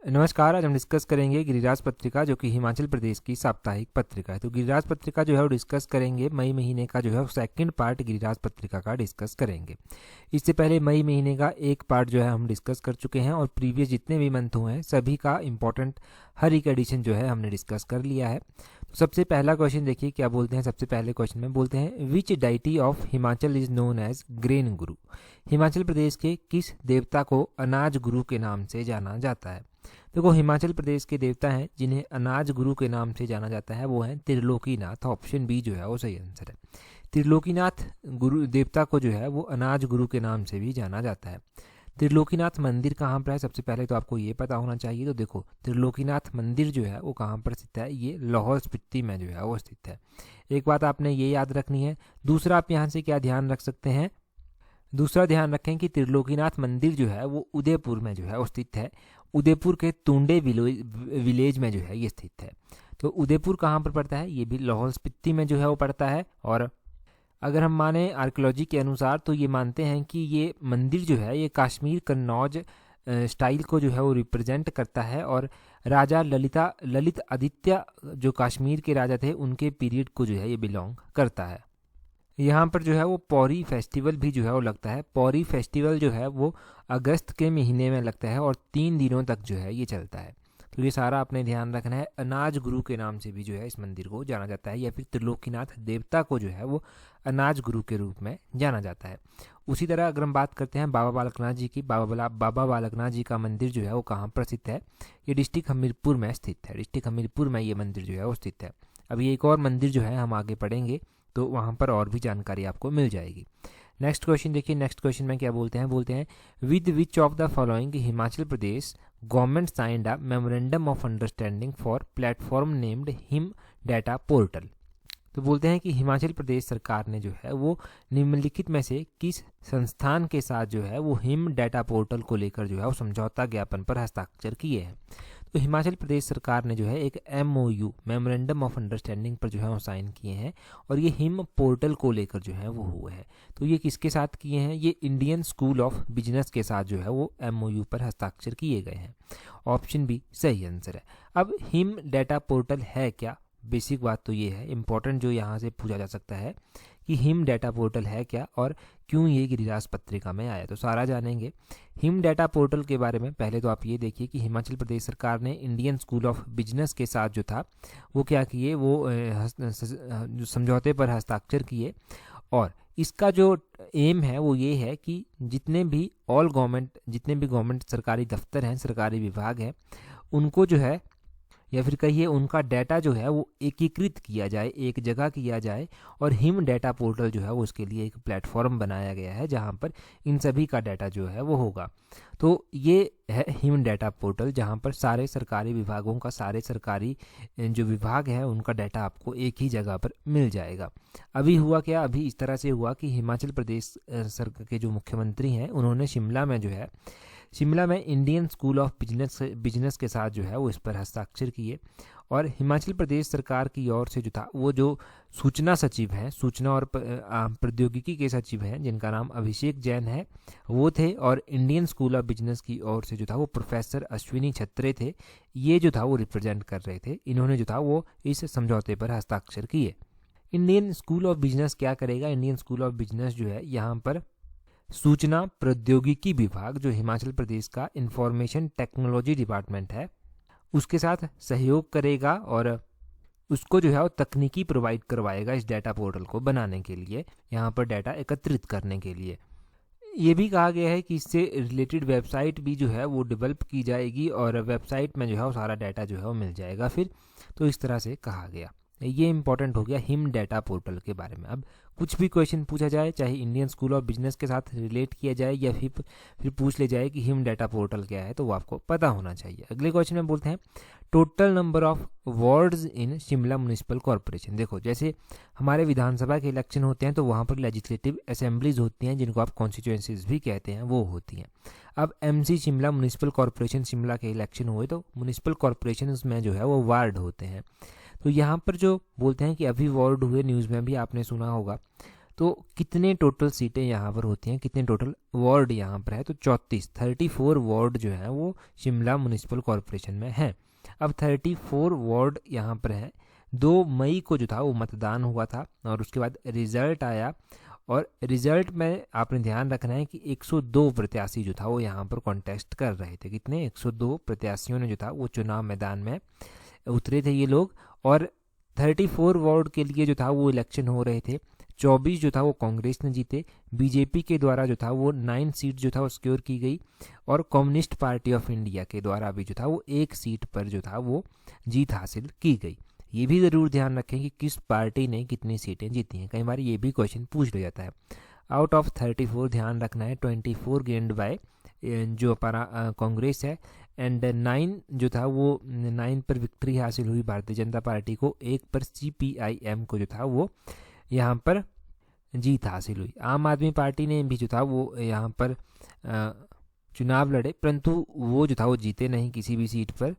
नमस्कार। आज हम डिस्कस करेंगे गिरिराज पत्रिका, जो कि हिमाचल प्रदेश की साप्ताहिक पत्रिका है। तो गिरिराज पत्रिका जो है वो डिस्कस करेंगे मई महीने का, जो है वो सेकंड पार्ट गिरिराज पत्रिका का डिस्कस करेंगे। इससे पहले मई महीने का एक पार्ट जो है हम डिस्कस कर चुके हैं, और प्रीवियस जितने भी मंथ हुए हैं सभी का इंपॉर्टेंट हर एक एडिशन जो है हमने डिस्कस कर लिया है। तो सबसे पहला क्वेश्चन देखिए क्या बोलते हैं। सबसे पहले क्वेश्चन में बोलते हैं, which deity of Himachal is known as Gren Guru. Himachal प्रदेश के किस देवता को अनाज गुरु के नाम से जाना जाता है। देखो, हिमाचल प्रदेश के देवता हैं जिन्हें अनाज गुरु के नाम से जाना जाता है, वो हैं त्रिलोकीनाथ। ऑप्शन बी जो है वो सही आंसर है। त्रिलोकीनाथ गुरु देवता को जो है वो अनाज गुरु के नाम से भी जाना जाता है। त्रिलोकीनाथ मंदिर कहाँ पर है, सबसे पहले तो आपको ये पता होना चाहिए। तो देखो, त्रिलोकीनाथ मंदिर जो है वो कहाँ पर स्थित है, ये लाहौल स्पीति में जो है वो स्थित है। एक बात आपने ये याद रखनी है। दूसरा, आप यहाँ से क्या ध्यान रख सकते हैं, दूसरा ध्यान रखें कि त्रिलोकीनाथ मंदिर जो है वो उदयपुर में जो है वो स्थित है। उदयपुर के तुंडे विलेज में जो है ये स्थित है। तो उदयपुर कहाँ पर पड़ता है, ये भी लाहौल स्पीति में जो है वो पड़ता है। और अगर हम माने आर्कियोलॉजी के अनुसार तो ये मानते हैं कि ये मंदिर जो है ये कश्मीर कन्नौज स्टाइल को जो है वो रिप्रेजेंट करता है, और राजा ललित आदित्य जो कश्मीर के राजा थे उनके पीरियड को जो है ये बिलोंग करता है। यहाँ पर जो है वो पौरी फेस्टिवल भी जो है वो लगता है। पौरी फेस्टिवल जो है वो अगस्त के महीने में लगता है और 3 दिनों तक जो है ये चलता है। तो ये सारा आपने ध्यान रखना है। अनाज गुरु के नाम से भी जो है इस मंदिर को जाना जाता है, या फिर त्रिलोकीनाथ देवता को जो है वो अनाज गुरु के रूप में जाना जाता है। उसी तरह अगर हम बात करते हैं बाबा बालकनाथ जी की, बाबा बालकनाथ जी का मंदिर जो है वो कहाँ पर स्थित है, ये डिस्ट्रिक्ट हमीरपुर में स्थित है। डिस्ट्रिक्ट हमीरपुर में ये मंदिर जो है वो स्थित है। अभी एक और मंदिर जो है हम आगे पढ़ेंगे तो वहाँ पर और भी जानकारी आपको मिल जाएगी। नेक्स्ट क्वेश्चन देखिए। नेक्स्ट क्वेश्चन में क्या बोलते हैं, with which of the following Himachal Pradesh government signed a memorandum of understanding for platform named him data portal. तो बोलते हैं कि हिमाचल प्रदेश सरकार ने जो है वो निम्नलिखित में से किस संस्थान के साथ जो है वो हिम डाटा पोर्टल को लेकर जो है वो समझौता ज्ञापन पर हस्ताक्षर किए हैं। तो हिमाचल प्रदेश सरकार ने जो है एक MOU मेमोरेंडम ऑफ अंडरस्टैंडिंग पर जो है वो साइन किए हैं, और ये हिम पोर्टल को लेकर जो है वो हुए हैं। तो ये किसके साथ किए हैं, ये इंडियन स्कूल ऑफ बिजनेस के साथ जो है वो MOU पर हस्ताक्षर किए गए हैं। ऑप्शन बी सही आंसर है। अब हिम डाटा पोर्टल है क्या, बेसिक बात तो ये है, इंपॉर्टेंट जो यहाँ से पूछा जा सकता है कि हिम डाटा पोर्टल है क्या और क्यों ये गिरिराज पत्रिका में आया। तो सारा जानेंगे हिम डाटा पोर्टल के बारे में। पहले तो आप ये देखिए कि हिमाचल प्रदेश सरकार ने इंडियन स्कूल ऑफ बिजनेस के साथ जो था वो क्या किए, वो समझौते पर हस्ताक्षर किए, और इसका जो एम है वो ये है कि जितने भी गवर्नमेंट सरकारी दफ्तर हैं, सरकारी विभाग हैं, उनको जो है, या फिर कहिए उनका डाटा जो है वो एकीकृत किया जाए, एक जगह किया जाए। और हिम डाटा पोर्टल जो है वो उसके लिए एक प्लेटफॉर्म बनाया गया है जहां पर इन सभी का डाटा जो है वो होगा। तो ये है हिम डाटा पोर्टल, जहां पर सारे सरकारी विभागों का, सारे सरकारी जो विभाग है उनका डाटा आपको एक ही जगह पर मिल जाएगा। अभी हुआ क्या, अभी इस तरह से हुआ कि हिमाचल प्रदेश सरकार के जो मुख्यमंत्री हैं उन्होंने शिमला में इंडियन स्कूल ऑफ बिजनेस के साथ जो है वो इस पर हस्ताक्षर किए, और हिमाचल प्रदेश सरकार की ओर से जो था वो जो सूचना सचिव हैं, सूचना और प्रौद्योगिकी के सचिव हैं जिनका नाम अभिषेक जैन है, वो थे। और इंडियन स्कूल ऑफ बिजनेस की ओर से जो था वो प्रोफेसर अश्विनी छत्रे थे, ये जो था वो रिप्रेजेंट कर रहे थे। इन्होंने जो था वो इस समझौते पर हस्ताक्षर किए। इंडियन स्कूल ऑफ बिजनेस क्या करेगा, इंडियन स्कूल ऑफ बिजनेस जो है यहाँ पर सूचना प्रौद्योगिकी विभाग, जो हिमाचल प्रदेश का इंफॉर्मेशन टेक्नोलॉजी डिपार्टमेंट है, उसके साथ सहयोग करेगा, और उसको जो है वो तकनीकी प्रोवाइड करवाएगा इस डाटा पोर्टल को बनाने के लिए, यहाँ पर डाटा एकत्रित करने के लिए। ये भी कहा गया है कि इससे रिलेटेड वेबसाइट भी जो है वो डेवलप की जाएगी, और वेबसाइट में जो है वो सारा डाटा जो है वो मिल जाएगा फिर। तो इस तरह से कहा गया। ये इंपॉर्टेंट हो गया हिम डाटा पोर्टल के बारे में। अब कुछ भी क्वेश्चन पूछा जाए, चाहे इंडियन स्कूल ऑफ बिजनेस के साथ रिलेट किया जाए या फिर पूछ ले जाए कि हिम डाटा पोर्टल क्या है, तो वो आपको पता होना चाहिए। अगले क्वेश्चन में बोलते हैं, total number of wards in Shimla municipal corporation. देखो, जैसे हमारे विधानसभा के इलेक्शन होते हैं तो वहाँ पर लेजिस्लेटिव असेंबलीज होती हैं, जिनको आप कॉन्स्टिट्यूएंसीज भी कहते हैं, वो होती हैं। अब MC Shimla municipal corporation Shimla के इलेक्शन हुए तो म्यूनिसिपल कॉर्पोरेशन में जो है वो वार्ड होते हैं। तो यहाँ पर जो बोलते हैं कि अभी वार्ड हुए, न्यूज़ में भी आपने सुना होगा, तो कितने टोटल सीटें यहाँ पर होती हैं, कितने टोटल वार्ड यहाँ पर है, तो 34 वार्ड जो है वो शिमला म्यूनिसिपल कॉरपोरेशन में है। अब 34 वार्ड यहाँ पर है। 2 मई को जो था वो मतदान हुआ था और उसके बाद रिजल्ट आया, और रिजल्ट में आपने ध्यान रखना है कि 102 प्रत्याशी जो था वो यहाँ पर कॉन्टेस्ट कर रहे थे। कितने? 102 प्रत्याशियों ने जो था वो चुनाव मैदान में उतरे थे ये लोग, और 34 वार्ड के लिए जो था वो इलेक्शन हो रहे थे। 24 जो था वो कांग्रेस ने जीते, बीजेपी के द्वारा जो था वो 9 सीट जो था वो सिक्योर की गई, और कम्युनिस्ट पार्टी ऑफ इंडिया के द्वारा भी जो था वो 1 सीट पर जो था वो जीत हासिल की गई। ये भी ज़रूर ध्यान रखें कि किस पार्टी ने कितनी सीटें जीती हैं, कई बार ये भी क्वेश्चन पूछ लिया जाता है। आउट ऑफ 34 ध्यान रखना है 24 गेन्ड बाय जो हमारा कांग्रेस है, एंड 9 जो था वो 9 पर विक्ट्री हासिल हुई भारतीय जनता पार्टी को, 1 पर CPIM को जो था वो यहाँ पर जीत हासिल हुई। आम आदमी पार्टी ने भी जो था वो यहाँ पर चुनाव लड़े, परंतु वो जो था वो जीते नहीं किसी भी सीट पर।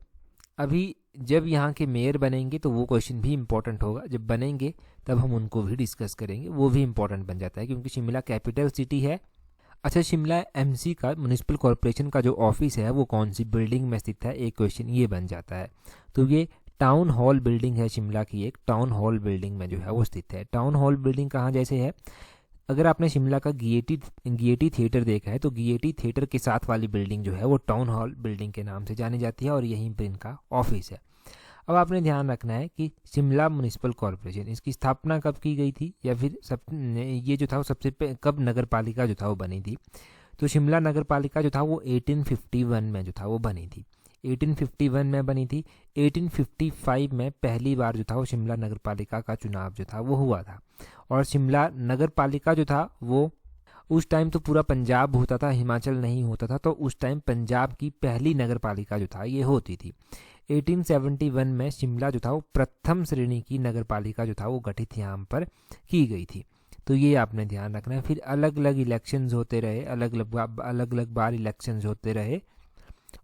अभी जब यहाँ के मेयर बनेंगे तो वो क्वेश्चन भी इम्पोर्टेंट होगा, जब बनेंगे तब हम उनको भी डिस्कस करेंगे, वो भी इम्पोर्टेंट बन जाता है क्योंकि शिमला कैपिटल सिटी है। अच्छा, शिमला MC का म्यूनिसिपल कॉरपोरेशन का जो ऑफिस है वो कौन सी बिल्डिंग में स्थित है, एक क्वेश्चन ये बन जाता है। तो ये टाउन हॉल बिल्डिंग है शिमला की, एक टाउन हॉल बिल्डिंग में जो है वो स्थित है। टाउन हॉल बिल्डिंग कहाँ जैसे है, अगर आपने शिमला का गिएटी थिएटर देखा है तो गिएटी थिएटर के साथ वाली बिल्डिंग जो है वो टाउन हॉल बिल्डिंग के नाम से जानी जाती है, और यहीं पर इनका ऑफिस है। अब आपने ध्यान रखना है कि शिमला म्यूनिसिपल कॉरपोरेशन इसकी स्थापना कब की गई थी, या फिर ये जो था वो सबसे कब नगर पालिका जो था वो बनी थी। तो शिमला नगर पालिका जो था वो 1851 में जो था वो बनी थी, 1851 में बनी थी। 1855 में पहली बार जो था वो शिमला नगर पालिका का चुनाव जो था वो हुआ था, और शिमला नगर पालिका जो था वो उस टाइम तो पूरा पंजाब होता था, हिमाचल नहीं होता था, तो उस टाइम पंजाब की पहली नगर पालिका जो था ये होती थी। 1871 में शिमला जो था वो प्रथम श्रेणी की नगर पालिका जो था वो गठित यहाँ पर की गई थी। तो ये आपने ध्यान रखना है। फिर अलग अलग इलेक्शंस होते रहे, अलग अलग बार इलेक्शंस होते रहे,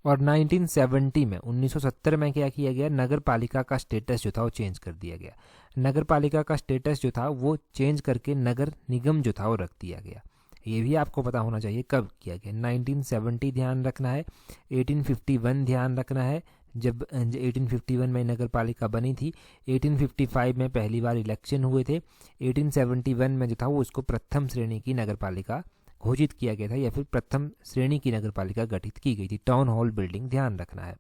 और 1970 में 1970 में क्या किया गया, नगर पालिका का स्टेटस जो था वो चेंज कर दिया गया। नगर पालिका का स्टेटस जो था वो चेंज करके नगर निगम जो था वो रख दिया गया। ये भी आपको पता होना चाहिए कब किया गया। 1970 ध्यान रखना है, 1851 ध्यान रखना है जब 1851 में नगर पालिका बनी थी, 1855 में पहली बार इलेक्शन हुए थे, 1871 में जो था वो उसको प्रथम श्रेणी की नगर पालिका घोषित किया गया था, या फिर प्रथम श्रेणी की नगर पालिका गठित की गई थी। टाउन हॉल बिल्डिंग ध्यान रखना है।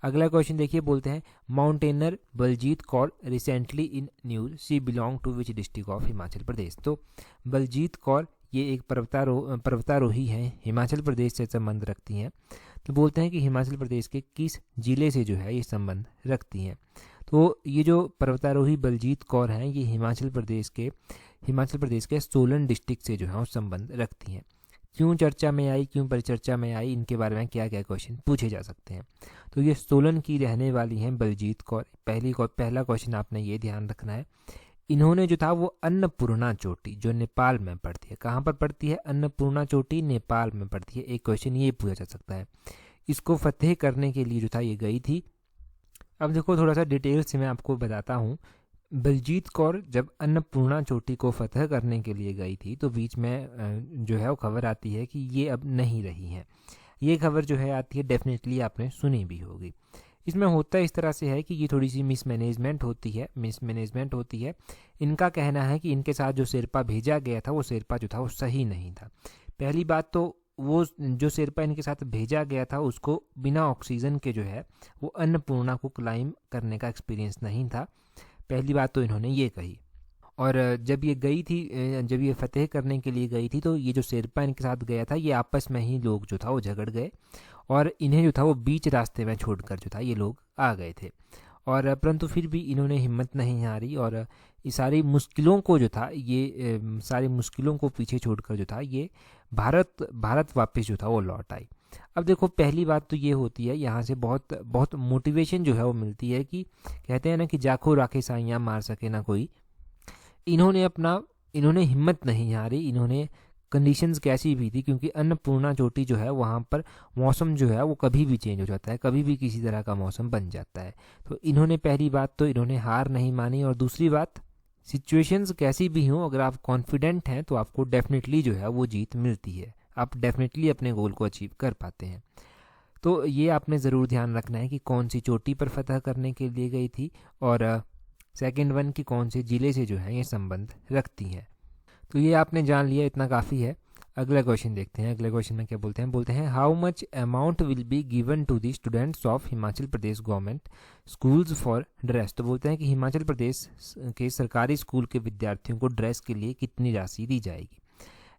अगला क्वेश्चन देखिए, बोलते हैं mountaineer Baljit Kaur recently in news, she belong to which district of Himachal Pradesh. तो बलजीत कौर ये एक पर्वतारोही हैं, हिमाचल प्रदेश से संबंध रखती हैं। तो बोलते हैं कि हिमाचल प्रदेश के किस जिले से जो है ये संबंध रखती हैं। तो ये जो पर्वतारोही बलजीत कौर हैं ये हिमाचल प्रदेश के सोलन डिस्ट्रिक्ट से जो है वो संबंध रखती हैं। क्यों चर्चा में आई, क्यों परिचर्चा में आई, इनके बारे में क्या क्या क्वेश्चन पूछे जा सकते हैं। तो ये सोलन की रहने वाली हैं बलजीत कौर। पहला क्वेश्चन आपने ये ध्यान रखना है, इन्होंने जो था वो अन्नपूर्णा चोटी जो नेपाल में पड़ती है, कहाँ पर पड़ती है, अन्नपूर्णा चोटी नेपाल में पड़ती है। एक क्वेश्चन ये पूछा जा सकता है। इसको फतेह करने के लिए जो था ये गई थी। अब देखो थोड़ा सा डिटेल से मैं आपको बताता हूँ। बलजीत कौर जब अन्नपूर्णा चोटी को फतह करने के लिए गई थी तो बीच में जो है वो खबर आती है कि ये अब नहीं रही हैं। ये खबर जो है आती है, डेफिनेटली आपने सुनी भी होगी। इसमें होता इस तरह से है कि ये थोड़ी सी मिसमैनेजमेंट होती है। इनका कहना है कि इनके साथ जो शेरपा भेजा गया था वो शेरपा जो था वो सही नहीं था। पहली बात तो वो जो शेरपा इनके साथ भेजा गया था उसको बिना ऑक्सीजन के जो है वो अन्नपूर्णा को क्लाइंब करने का एक्सपीरियंस नहीं था। पहली बात तो इन्होंने ये कही। और जब ये गई थी, जब ये फतेह करने के लिए गई थी तो ये जो शेरपा इनके साथ गया था ये आपस में ही लोग जो था वो झगड़ गए और इन्हें जो था वो बीच रास्ते में छोड़कर जो था ये लोग आ गए थे। और परंतु फिर भी इन्होंने हिम्मत नहीं हारी और ये सारी मुश्किलों को जो था ये सारी मुश्किलों को पीछे छोड़कर जो था ये भारत वापस जो था वो लौट आई। अब देखो पहली बात तो ये होती है, यहाँ से बहुत मोटिवेशन जो है वो मिलती है कि कहते हैं ना कि जाखो राखे साइयाँ मार सके ना कोई। इन्होंने हिम्मत नहीं हारी। इन्होंने कंडीशंस कैसी भी थी, क्योंकि अन्नपूर्णा चोटी जो है वहाँ पर मौसम जो है वो कभी भी चेंज हो जाता है, कभी भी किसी तरह का मौसम बन जाता है। तो इन्होंने पहली बात तो इन्होंने हार नहीं मानी और दूसरी बात सिचुएशंस कैसी भी हों, अगर आप कॉन्फिडेंट हैं तो आपको डेफिनेटली जो है वो जीत मिलती है, आप डेफिनेटली अपने गोल को अचीव कर पाते हैं। तो ये आपने ज़रूर ध्यान रखना है कि कौन सी चोटी पर फतह करने के लिए गई थी और सेकंड वन की कौन से ज़िले से जो है ये संबंध रखती हैं। तो ये आपने जान लिया, इतना काफ़ी है। अगला क्वेश्चन देखते हैं। अगले क्वेश्चन में क्या बोलते हैं how much amount will be given to the students of Himachal Pradesh government schools for dress. तो बोलते हैं कि हिमाचल प्रदेश के सरकारी स्कूल के विद्यार्थियों को ड्रेस के लिए कितनी राशि दी जाएगी।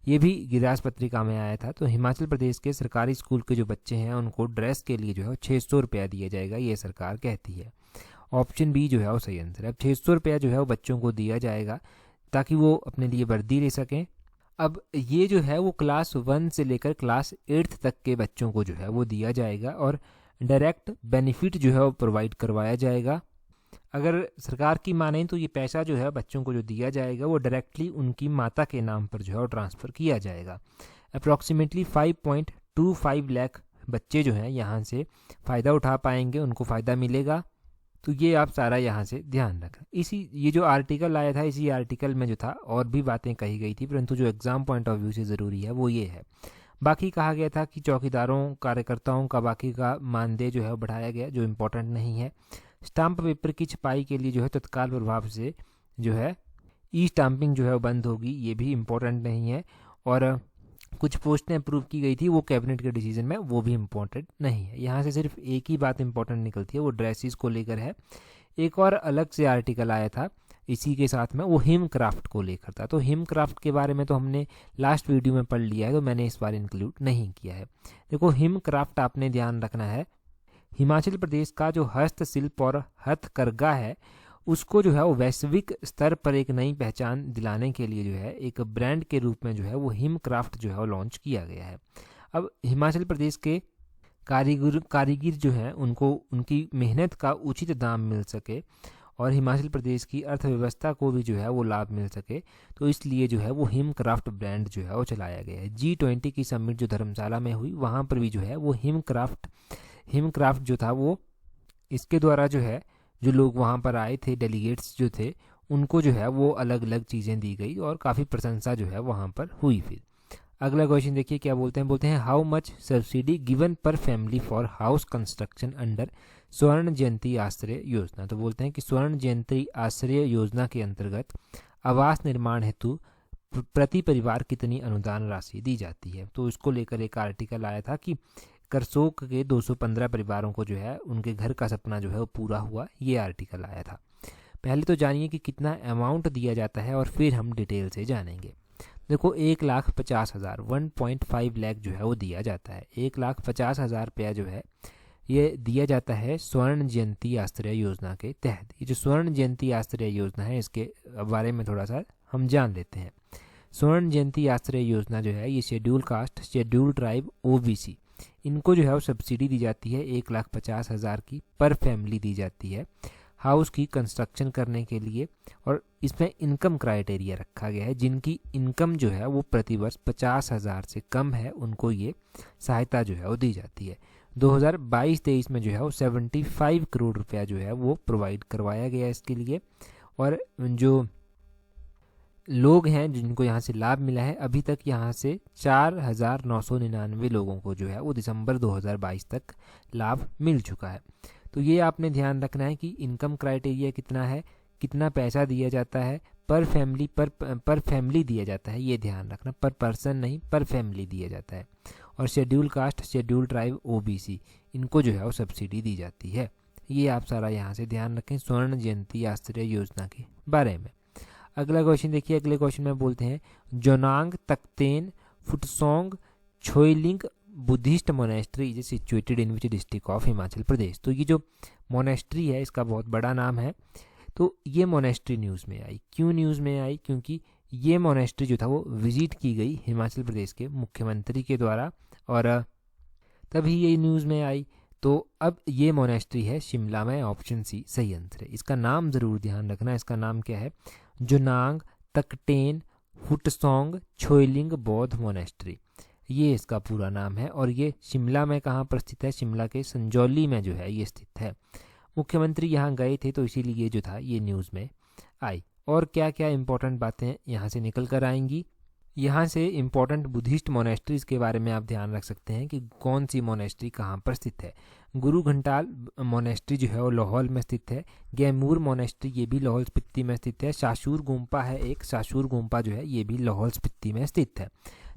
ये भी गिरिराज पत्रिका में आया था। तो हिमाचल प्रदेश के सरकारी स्कूल के जो बच्चे हैं उनको ड्रेस के लिए जो है 600 रुपया दिया जाएगा, ये सरकार कहती है। ऑप्शन बी जो है वो सही आंसर है। अब 600 रुपया जो है वो बच्चों को दिया जाएगा ताकि वो अपने लिए वर्दी ले सकें। अब ये जो है वो क्लास 1 से लेकर क्लास 8 तक के बच्चों को जो है वो दिया जाएगा और डायरेक्ट बेनिफिट जो है वो प्रोवाइड करवाया जाएगा। अगर सरकार की माने तो ये पैसा जो है बच्चों को जो दिया जाएगा वो डायरेक्टली उनकी माता के नाम पर जो है वो ट्रांसफ़र किया जाएगा। अप्रॉक्सीमेटली 5.25 लाख बच्चे जो हैं यहाँ से फ़ायदा उठा पाएंगे, उनको फ़ायदा मिलेगा। तो ये आप सारा यहाँ से ध्यान रखें। ये जो आर्टिकल आया था, इसी आर्टिकल में जो था और भी बातें कही गई थी, परंतु जो एग्ज़ाम पॉइंट ऑफ व्यू से ज़रूरी है वो ये है। बाकी कहा गया था कि चौकीदारों कार्यकर्ताओं का बाकी का मानदेय जो है बढ़ाया गया, जो इम्पोर्टेंट नहीं है। स्टाम्प पेपर की छपाई के लिए जो है तत्काल प्रभाव से जो है ई स्टाम्पिंग जो है वो बंद होगी, ये भी इम्पोर्टेंट नहीं है। और कुछ पोस्टें अप्रूव की गई थी वो कैबिनेट के डिसीजन में, वो भी इम्पोर्टेंट नहीं है। यहाँ से सिर्फ एक ही बात इम्पोर्टेंट निकलती है, वो ड्रेसेस को लेकर है। एक और अलग से आर्टिकल आया था इसी के साथ में, वो हिम क्राफ्ट को लेकर था। तो हिम क्राफ्ट के बारे में तो हमने लास्ट वीडियो में पढ़ लिया है, तो मैंने इस बार इंक्लूड नहीं किया है। देखो हिम क्राफ्ट आपने ध्यान रखना है, हिमाचल प्रदेश का जो हस्तशिल्प और हथकरघा है उसको जो है वो वैश्विक स्तर पर एक नई पहचान दिलाने के लिए जो है एक ब्रांड के रूप में जो है वो हिम क्राफ्ट जो है वो लॉन्च किया गया है। अब हिमाचल प्रदेश के कारीगर जो हैं उनको उनकी मेहनत का उचित दाम मिल सके और हिमाचल प्रदेश की अर्थव्यवस्था को भी जो है वो लाभ मिल सके, तो इसलिए जो है वो हिम क्राफ्ट ब्रांड जो है वो चलाया गया है। G20 की समिट जो धर्मशाला में हुई वहाँ पर भी जो है वो हिम क्राफ्ट जो था वो इसके द्वारा जो है जो लोग वहाँ पर आए थे, डेलीगेट्स जो थे, उनको जो है वो अलग अलग चीज़ें दी गई और काफ़ी प्रशंसा जो है वहाँ पर हुई। फिर अगला क्वेश्चन देखिए क्या बोलते हैं हाउ मच सब्सिडी गिवन पर family for house construction under स्वर्ण जयंती आश्रय योजना। तो बोलते हैं कि स्वर्ण जयंती आश्रय योजना के अंतर्गत आवास निर्माण हेतु प्रति परिवार कितनी अनुदान राशि दी जाती है। तो इसको लेकर एक आर्टिकल आया था कि करसोग के 215 परिवारों को जो है उनके घर का सपना जो है वो पूरा हुआ, ये आर्टिकल आया था। पहले तो जानिए कि कितना अमाउंट दिया जाता है और फिर हम डिटेल से जानेंगे। देखो 1,50,000 1.5 लाख जो है वो दिया जाता है। 1,50,000 रुपया जो है ये दिया जाता है स्वर्ण जयंती आश्रय योजना के तहत। ये जो स्वर्ण जयंती आश्रय योजना है इसके बारे में थोड़ा सा हम जान लेते हैं। स्वर्ण जयंती आश्रय योजना जो है ये schedule caste, schedule tribe, OBC इनको जो है वो सब्सिडी दी जाती है 1,50,000 की पर फैमिली दी जाती है हाउस की कंस्ट्रक्शन करने के लिए। और इसमें इनकम क्राइटेरिया रखा गया है, जिनकी इनकम जो है वो प्रतिवर्ष 50,000 से कम है उनको ये सहायता जो है वो दी जाती है। 2022-23 में जो है वो 75 करोड़ रुपया जो है वो प्रोवाइड करवाया गया इसके लिए। और जो लोग हैं जिनको यहाँ से लाभ मिला है, अभी तक यहाँ से 4,999 लोगों को जो है वो दिसंबर 2022 तक लाभ मिल चुका है। तो ये आपने ध्यान रखना है कि इनकम क्राइटेरिया कितना है, कितना पैसा दिया जाता है पर फैमिली दिया जाता है, ये ध्यान रखना, पर पर्सन नहीं, पर फैमिली दिया जाता है। और schedule caste, schedule tribe, OBC इनको जो है वो सब्सिडी दी जाती है। ये आप सारा यहाँ से ध्यान रखें स्वर्ण जयंती आश्रय योजना के बारे में। अगला क्वेश्चन देखिए, अगले क्वेश्चन में बोलते हैं Jonang Takhten Phuntsok Choeling buddhist monastery is situated in which district of Himachal Pradesh. तो ये जो मोनेस्ट्री है इसका बहुत बड़ा नाम है। तो ये मोनेस्ट्री न्यूज़ में आई, क्यों न्यूज़ में आई? क्योंकि ये मोनेस्ट्री जो था वो विजिट की गई हिमाचल प्रदेश के मुख्यमंत्री के द्वारा और तभी ये न्यूज़ में आई। तो अब ये मोनेस्ट्री है शिमला में, ऑप्शन सी सही आंसर है। इसका नाम ज़रूर ध्यान रखना, इसका नाम क्या है? जोनांग तकटेन फुटसोंग छोइलिंग बौद्ध मोनेस्ट्री, ये इसका पूरा नाम है। और ये शिमला में कहाँ पर स्थित है? शिमला के संजौली में जो है ये स्थित है। मुख्यमंत्री यहाँ गए थे तो इसीलिए जो था ये न्यूज़ में आई। और क्या क्या इंपॉर्टेंट बातें यहाँ से निकल कर आएंगी। यहाँ से इम्पोर्टेंट बुद्धिस्ट मोनेस्ट्रीज़ के बारे में आप ध्यान रख सकते हैं कि कौन सी मोनेस्ट्री कहाँ पर स्थित है। गुरु घंटाल मोनेस्ट्री जो है वो लाहौल में स्थित है। गैमूर मोनेस्ट्री ये भी लाहौल स्पीति में स्थित है। शाशूर गोम्पा है एक, शाशूर गोम्पा जो है ये भी लाहौल स्पीति में स्थित है।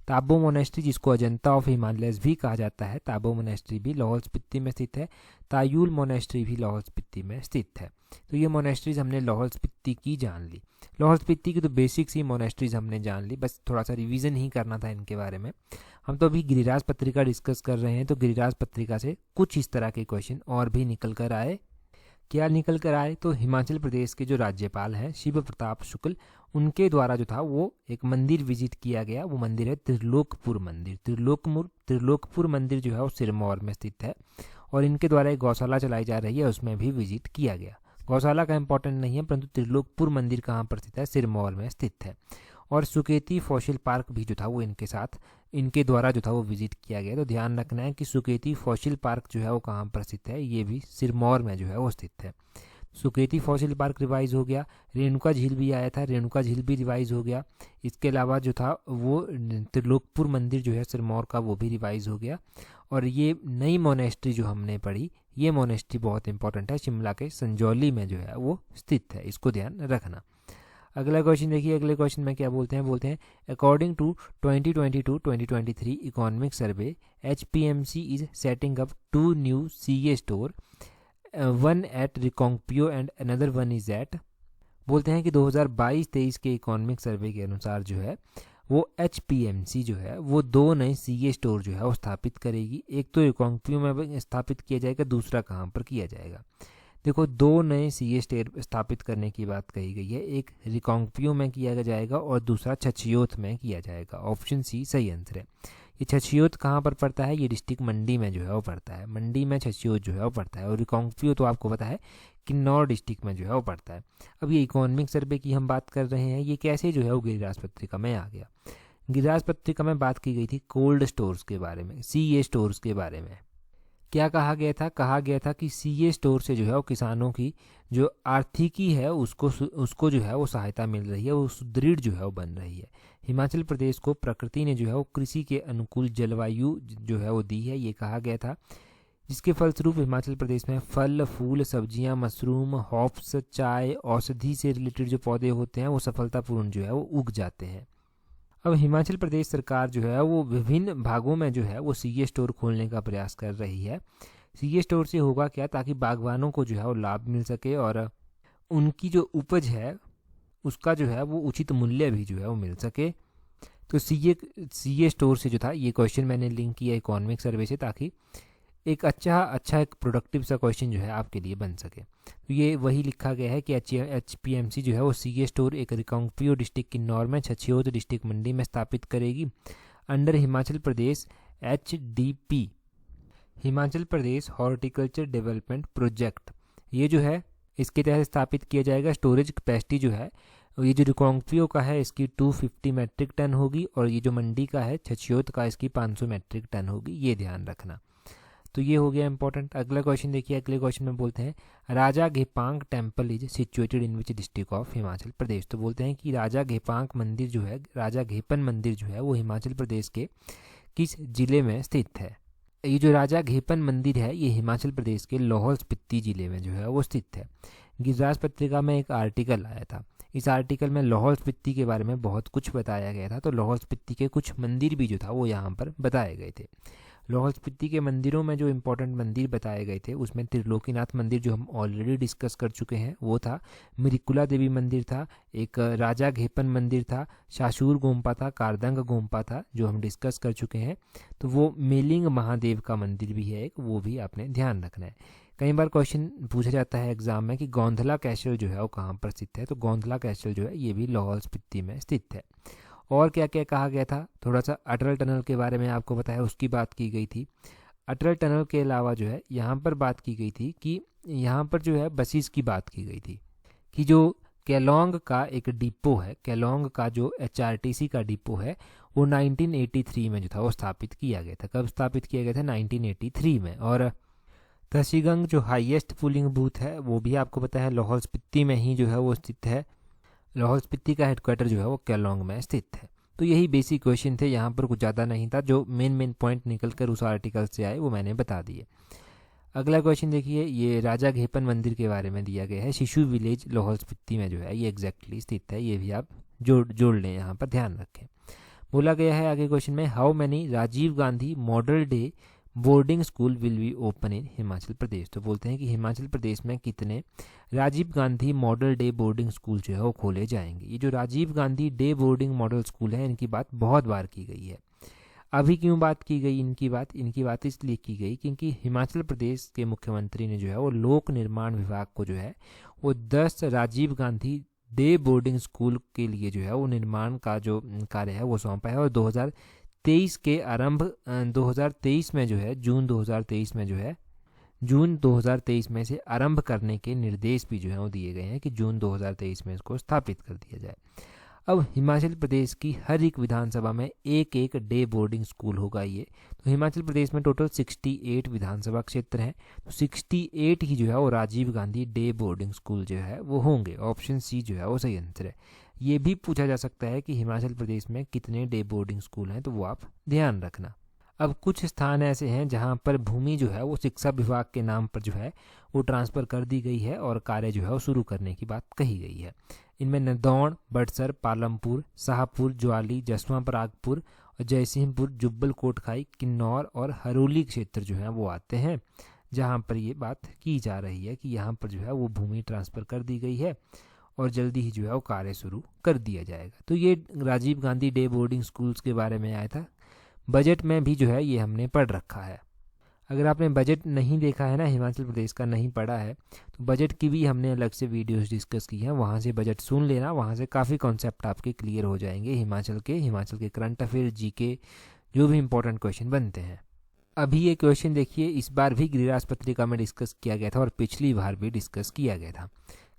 ताबो मोनेस्ट्री जिसको अजंता ऑफ हिमालयस भी कहा जाता है, ताबो मोनेस्ट्री भी लाहौल स्पीति में स्थित है। तायुल मोनेस्ट्री भी लाहौल स्पीति में स्थित है। तो ये मोनेस्ट्रीज हमने लाहौल स्पीति की जान ली। लाहौल स्पीति की तो बेसिक्स ही मोनेस्ट्रीज हमने जान ली, बस थोड़ा सा रिवीजन ही करना था इनके बारे में। हम तो अभी गिरिराज पत्रिका डिस्कस कर रहे हैं, तो गिरिराज पत्रिका से कुछ इस तरह के क्वेश्चन और भी निकल कर आए। क्या निकल कर आए, तो हिमाचल प्रदेश के जो राज्यपाल हैं शिव प्रताप शुक्ल, उनके द्वारा जो था वो एक मंदिर विजिट किया गया। वो मंदिर है त्रिलोकपुर मंदिर। त्रिलोकपुर मंदिर जो है वो सिरमौर में स्थित है और इनके द्वारा एक गौशाला चलाई जा रही है, उसमें भी विजिट किया गया। गौशाला का इंपॉर्टेंट नहीं है, परंतु त्रिलोकपुर मंदिर कहाँ पर स्थित है, सिरमौर में स्थित है। और सुकेती फॉसिल पार्क भी जो था वो इनके द्वारा जो था वो विजिट किया गया। तो ध्यान रखना है कि सुकेती फॉसिल पार्क जो है वो कहाँ पर स्थित है, ये भी सिरमौर में जो है वो स्थित है। सुकेती फॉसिल पार्क रिवाइज हो गया। रेणुका झील भी आया था, रेणुका झील भी रिवाइज हो गया। इसके अलावा जो था वो त्रिलोकपुर मंदिर जो है सिरमौर का, वो भी रिवाइज हो गया। और ये नई मोनेस्ट्री जो हमने पढ़ी, ये मोनेस्ट्री बहुत इंपॉर्टेंट है, शिमला के संजौली में जो है वो स्थित है, इसको ध्यान रखना। अगला क्वेश्चन देखिए, अगले क्वेश्चन में क्या बोलते हैं according to 2022-2023 economic survey, HPMC is setting up 2 new CA store, one at Reckong Peo and another one is at. बोलते हैं कि 2022-23 के इकोनॉमिक सर्वे के अनुसार जो है वो HPMC जो है वो 2 नए CA स्टोर जो है वो स्थापित करेगी। एक तो रिकॉन्गपियो में स्थापित किया जाएगा, दूसरा कहाँ पर किया जाएगा। देखो 2 नए CA स्टोर स्थापित करने की बात कही गई है, एक रिकॉन्गपियो में किया जाएगा और दूसरा छछियोत में किया जाएगा। ऑप्शन सी सही आंसर है। ये छछियोत कहाँ पर पड़ता है, ये डिस्ट्रिक्ट मंडी में जो है वो पड़ता है। मंडी में छछियोत जो है वो पड़ता है। और रिकॉन्गपियो तो आपको पता है किन्नौर डिस्ट्रिक्ट में जो है वो पड़ता है। अब ये इकोनॉमिक सर्वे की हम बात कर रहे हैं, ये कैसे जो है वो गिरिराज पत्रिका में आ गया। गिरिराज पत्रिका में बात की गई थी कोल्ड स्टोर्स के बारे में, CA स्टोर्स के बारे में। क्या कहा गया था कि CA स्टोर से जो है वो किसानों की जो आर्थिकी है उसको जो है वो सहायता मिल रही है, वो सुदृढ़ जो है वो बन रही है। हिमाचल प्रदेश को प्रकृति ने जो है वो कृषि के अनुकूल जलवायु जो है वो दी है, ये कहा गया था, जिसके फलस्वरूप हिमाचल प्रदेश में फल फूल सब्जियां, मशरूम, हॉप्स, चाय, औषधि से रिलेटेड जो पौधे होते हैं वो सफलतापूर्ण जो है वो उग जाते हैं। अब हिमाचल प्रदेश सरकार जो है वो विभिन्न भागों में जो है वो CA स्टोर खोलने का प्रयास कर रही है। CA स्टोर से होगा क्या, ताकि बागवानों को जो है वो लाभ मिल सके और उनकी जो उपज है उसका जो है वो उचित मूल्य भी जो है वो मिल सके। तो CA स्टोर से जो था, ये क्वेश्चन मैंने लिंक किया इकोनॉमिक सर्वे से, ताकि एक अच्छा एक प्रोडक्टिव सा क्वेश्चन जो है आपके लिए बन सके। तो ये वही लिखा गया है कि HPMC जो है वो CA स्टोर एक रिकॉन्गपियो डिस्ट्रिक्ट किन्नौर में, छछियोत डिस्ट्रिक्ट मंडी में स्थापित करेगी under Himachal Pradesh HDP, Himachal Pradesh horticulture development project. ये जो है इसके तहत स्थापित किया जाएगा। स्टोरेज कैपेसिटी जो है ये जो रिकॉन्गपियो का है इसकी 250 मेट्रिक टन होगी और ये जो मंडी का है छछियोत का इसकी 500 मेट्रिक टन होगी, ये ध्यान रखना। तो ये हो गया इंपॉर्टेंट। अगला क्वेश्चन देखिए, अगले क्वेश्चन में बोलते हैं Raja Ghepang temple is situated in which district of Himachal Pradesh. तो बोलते हैं कि राजा घेपांग मंदिर जो है, राजा घेपन मंदिर जो है वो हिमाचल प्रदेश के किस जिले में स्थित है। ये जो राजा घेपन मंदिर है ये हिमाचल प्रदेश के लाहौल स्पीति जिले में जो है वो स्थित है। गिरिराज पत्रिका में एक आर्टिकल आया था, इस आर्टिकल में लाहौल स्पीति के बारे में बहुत कुछ बताया गया था। तो लाहौल स्पीति के कुछ मंदिर भी जो था वो यहाँ पर बताए गए थे। लाहौल स्पीति के मंदिरों में जो इंपॉर्टेंट मंदिर बताए गए थे उसमें त्रिलोकीनाथ मंदिर जो हम ऑलरेडी डिस्कस कर चुके हैं वो था, मिरिकुला देवी मंदिर था, एक राजा घेपन मंदिर था, शाशूर गोम्पा था, कारदंग गोम्पा था जो हम डिस्कस कर चुके हैं। तो वो मेलिंग महादेव का मंदिर भी है एक, वो भी आपने ध्यान रखना है। कई बार क्वेश्चन पूछा जाता है एग्जाम में कि गोंधला कैसल जो है वो कहाँ पर स्थित है। तो गोंधला कैसल जो है ये भी लाहौल स्पीति में स्थित है। और क्या क्या कहा गया था, थोड़ा सा अटल टनल के बारे में आपको बताया, उसकी बात की गई थी। अटल टनल के अलावा जो है यहाँ पर बात की गई थी कि यहाँ पर जो है बसेस की बात की गई थी कि जो केलोंग का एक डिपो है, केलोंग का जो HRTC का डिपो है वो 1983 में जो था वो स्थापित किया गया था। कब स्थापित किया गया था, 1983 में। और तशीगंग जो हाईएस्ट पुलिंग बूथ है वो भी आपको पता है लाहौल स्पीति में ही जो है वो स्थित है। लाहौल स्पीति का हेडक्वार्टर जो है वो केलोंग में स्थित है। तो यही बेसिक क्वेश्चन थे, यहाँ पर कुछ ज़्यादा नहीं था। जो मेन पॉइंट निकल कर उस आर्टिकल से आए वो मैंने बता दिए। अगला क्वेश्चन देखिए, ये राजा घेपन मंदिर के बारे में दिया गया है। शिशु विलेज लाहौल स्पीति में जो है ये एग्जैक्टली स्थित है। ये भी आप जोड़ लें, यहाँ पर ध्यान रखें। बोला गया है आगे क्वेश्चन में, how many Rajiv Gandhi model day boarding school will be open in Himachal Pradesh. तो बोलते हैं कि हिमाचल प्रदेश में कितने Rajiv Gandhi model day boarding school जो है वो खोले जाएंगे। ये जो Rajiv Gandhi day boarding model school है, इनकी बात बहुत बार की गई है। अभी क्यों बात की गई इनकी बात इसलिए की गई क्योंकि हिमाचल प्रदेश के मुख्यमंत्री ने जो है वो लोक निर्माण विभाग को जो है वो 10 Rajiv Gandhi day boarding school के लिए जो है वो निर्माण का जो कार्य है वो सौंपा है। और 2023 के आरंभ 2023 में जो है जून 2023 में से आरंभ करने के निर्देश भी जो है वो दिए गए हैं कि जून 2023 में इसको स्थापित कर दिया जाए। अब हिमाचल प्रदेश की हर एक विधानसभा में एक एक डे बोर्डिंग स्कूल होगा। ये तो हिमाचल प्रदेश में टोटल 68 विधानसभा क्षेत्र हैं, तो 68 ही जो है वो Rajiv Gandhi day boarding school जो है वो होंगे। ऑप्शन सी जो है वो सही आंसर है। ये भी पूछा जा सकता है कि हिमाचल प्रदेश में कितने डे बोर्डिंग स्कूल हैं, तो वो आप ध्यान रखना। अब कुछ स्थान ऐसे हैं जहां पर भूमि जो है वो शिक्षा विभाग के नाम पर जो है वो ट्रांसफ़र कर दी गई है और कार्य जो है वो शुरू करने की बात कही गई है। इनमें नदौड़, बड़सर, पालमपुर, शाहपुर, ज्वाली, जसवां परागपुर और जयसिंहपुर, जुब्बल कोटखाई, किन्नौर और हरोली क्षेत्र जो है वो आते हैं, जहां पर ये बात की जा रही है कि यहाँ पर जो है वो भूमि ट्रांसफ़र कर दी गई है और जल्दी ही जो है वो कार्य शुरू कर दिया जाएगा। तो ये Rajiv Gandhi day boarding schools के बारे में आया था। बजट में भी जो है ये हमने पढ़ रखा है। अगर आपने बजट नहीं देखा है ना, हिमाचल प्रदेश का नहीं पढ़ा है, तो बजट की भी हमने अलग से वीडियोस डिस्कस की हैं, वहाँ से बजट सुन लेना। वहाँ से काफ़ी कॉन्सेप्ट आपके क्लियर हो जाएंगे हिमाचल के करंट अफेयर, जीके, जो भी इंपॉर्टेंट क्वेश्चन बनते हैं। अभी ये क्वेश्चन देखिए, इस बार भी गिरिराज पत्रिका में डिस्कस किया गया था और पिछली बार भी डिस्कस किया गया था।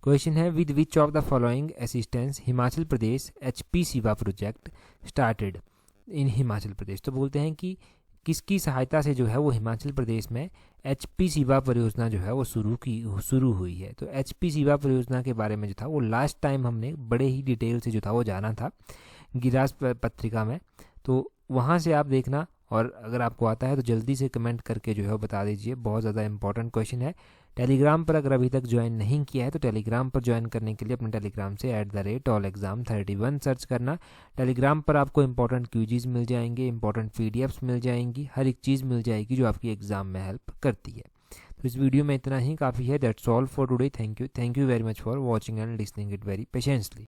क्वेश्चन है, with which of the following assistance Himachal Pradesh HP Shiva project started in Himachal Pradesh. तो बोलते हैं कि किसकी सहायता से जो है वो हिमाचल प्रदेश में HP शिवा परियोजना जो है वो शुरू हुई है। तो HP शिवा परियोजना के बारे में जो था वो लास्ट टाइम हमने बड़े ही डिटेल से जो था वो जाना था गिरिराज पत्रिका में, तो वहाँ से आप देखना। और अगर आपको आता है तो जल्दी से कमेंट करके जो है वो बता दीजिए। बहुत ज़्यादा इंपॉर्टेंट क्वेश्चन है। टेलीग्राम पर अगर अभी तक ज्वाइन नहीं किया है तो टेलीग्राम पर ज्वाइन करने के लिए अपने टेलीग्राम से @allexam31 सर्च करना। टेलीग्राम पर आपको इंपॉर्टेंट क्विज़ मिल जाएंगे, इंपॉर्टेंट PDFs मिल जाएंगी, हर एक चीज़ मिल जाएगी जो आपकी एग्ज़ाम में हेल्प करती है। तो इस वीडियो में इतना ही काफ़ी है। That's all for today. Thank you very much for watching and listening it very patiently.